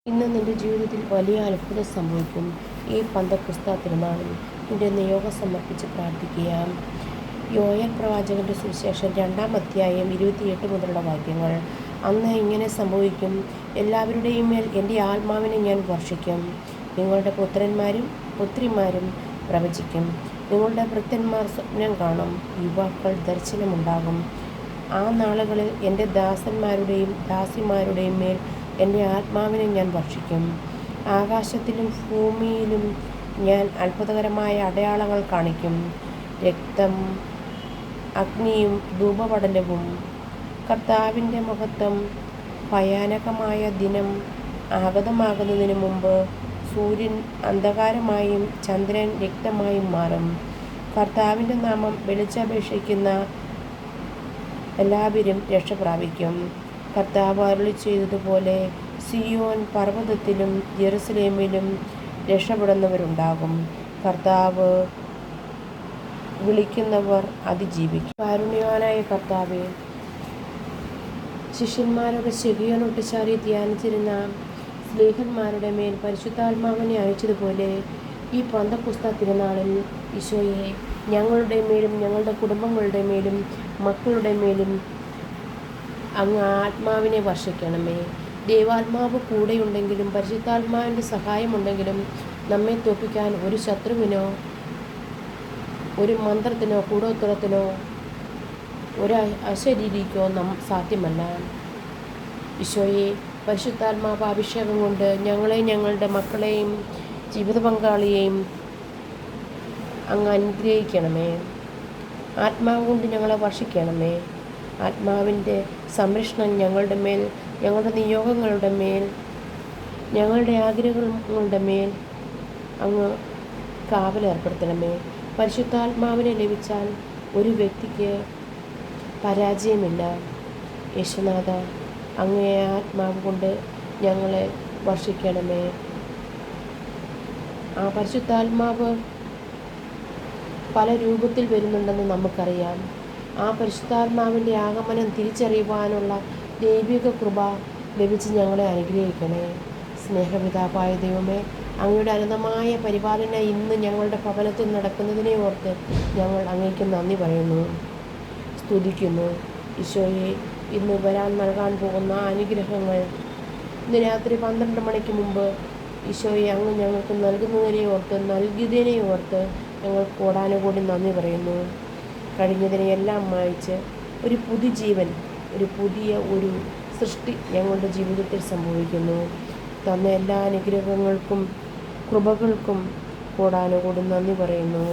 ഇന്ന് നിന്റെ ജീവിതത്തിൽ വലിയ അത്ഭുതം സംഭവിക്കും. ഈ പന്തക്കുസ്ത തിരുനാളിൽ നിന്റെ നിയോഗം സമർപ്പിച്ച് പ്രാർത്ഥിക്കുക. യോയേൽ പ്രവാചകന്റെ സുവിശേഷം 2-ാം അധ്യായം 28 മുതലുള്ള വാക്യങ്ങൾ. അന്ന് ഇങ്ങനെ സംഭവിക്കും: എല്ലാവരുടെയും മേൽ എൻ്റെ ആത്മാവിനെ ഞാൻ വർഷിക്കും. നിങ്ങളുടെ പുത്രന്മാരും പുത്രിമാരും പ്രവചിക്കും. നിങ്ങളുടെ ഭൃത്യന്മാർ സ്വപ്നം കാണും. യുവാക്കൾ ദർശനമുണ്ടാകും. ആ നാളുകളിൽ എൻ്റെ ദാസന്മാരുടെയും ദാസിമാരുടെയും മേൽ എൻ്റെ ആത്മാവിനെ ഞാൻ വർഷിക്കും. ആകാശത്തിലും ഭൂമിയിലും ഞാൻ അത്ഭുതകരമായ അടയാളങ്ങൾ കാണിക്കും: രക്തം, അഗ്നിയും ധൂപപടലവും. കർത്താവിൻ്റെ മഹത്വം. ഭയാനകമായ ദിനം ആഗതമാകുന്നതിന് മുമ്പ് സൂര്യൻ അന്ധകാരമായും ചന്ദ്രൻ രക്തമായും മാറും. കർത്താവിൻ്റെ നാമം വിളിച്ചപേക്ഷിക്കുന്ന എല്ലാവരും രക്ഷ പ്രാപിക്കും. കർത്താവ് അരുളിച്ചെയ്തതുപോലെ സിയോൻ പർവ്വതത്തിലും ജെറുസലേമിലും രക്ഷപ്പെടുന്നവരുണ്ടാകും. കർത്താവ് വിളിക്കുന്നവർ അതിജീവിക്കും. കാരുണ്യവാനായ കർത്താവേ, ശിഷ്യന്മാരോട് ചെകിയോനൊട്ട് ചാരി ധ്യാനിച്ചിരുന്ന സ്ലീഹന്മാരുടെ മേൽ പരിശുദ്ധാത്മാവിനെ അയച്ചതുപോലെ ഈ പന്തക്കുസ്ത തിരുനാളിൽ ഈശോയെ, ഞങ്ങളുടെ മേലും ഞങ്ങളുടെ കുടുംബങ്ങളുടെ മേലും മക്കളുടെ മേലും അങ്ങ് ആത്മാവിനെ വർഷിക്കണമേ. ദൈവാത്മാവ് കൂടെയുണ്ടെങ്കിലും പരിശുദ്ധാത്മാവിൻ്റെ സഹായമുണ്ടെങ്കിലും നമ്മെ തോൽപ്പിക്കാൻ ഒരു ശത്രുവിനോ ഒരു മന്ത്രത്തിനോ കൂടോത്രത്തിനോ ഒരു അശരീരിക്കോ സാധ്യമല്ല. ഈശോയെ, പരിശുദ്ധാത്മാവ് അഭിഷേകം കൊണ്ട് ഞങ്ങളെയും ഞങ്ങളുടെ മക്കളെയും ജീവിത പങ്കാളിയെയും അങ്ങ് അനുഗ്രഹിക്കണമേ. ആത്മാവ് കൊണ്ട് ഞങ്ങളെ വർഷിക്കണമേ. ആത്മാവിൻ്റെ സംരക്ഷണം ഞങ്ങളുടെ മേൽ, ഞങ്ങളുടെ നിയോഗങ്ങളുടെ മേൽ, ഞങ്ങളുടെ ആഗ്രഹങ്ങളുടെ മേൽ അങ്ങ് കാവലേർപ്പെടുത്തണമേ. പരിശുദ്ധാത്മാവിനെ ലഭിച്ചാൽ ഒരു വ്യക്തിക്ക് പരാജയമില്ല. യേശുനാഥ, അങ്ങേ ആത്മാവ് കൊണ്ട് ഞങ്ങളെ വർഷിക്കണമേ. ആ പരിശുദ്ധാത്മാവ് പല രൂപത്തിൽ വരുന്നുണ്ടെന്ന് നമുക്കറിയാം. ആ പരിശുദ്ധാത്മാവിൻ്റെ ആഗമനം തിരിച്ചറിയുവാനുള്ള ദൈവിക കൃപ ലഭിച്ച് ഞങ്ങളെ അനുഗ്രഹിക്കണേ. സ്നേഹപിതാവായ ദൈവമേ, അങ്ങയുടെ അനന്തമായ പരിപാലന ഇന്ന് ഞങ്ങളുടെ ഭവനത്തിൽ നടക്കുന്നതിനെ ഓർത്ത് ഞങ്ങൾ അങ്ങേക്ക് നന്ദി പറയുന്നു, സ്തുതിക്കുന്നു. ഈശോയെ, ഇന്ന് വരാൻ നൽകാൻ പോകുന്ന അനുഗ്രഹങ്ങൾ ഇന്ന് രാത്രി 12 മണിക്ക് മുമ്പ് ഈശോയെ അങ്ങ് ഞങ്ങൾക്ക് നൽകിയതിനെ ഓർത്ത് ഞങ്ങൾ കോടാനുകൂടി നന്ദി പറയുന്നു. കഴിഞ്ഞതിനെയെല്ലാം മായ്ച്ച് ഒരു പുതുജീവൻ, ഒരു സൃഷ്ടി ഞങ്ങളുടെ ജീവിതത്തിൽ സംഭവിക്കുന്നു. തന്ന എല്ലാ അനുഗ്രഹങ്ങൾക്കും കൃപകൾക്കും കോടാനുകൂടി നന്ദി പറയുന്നു.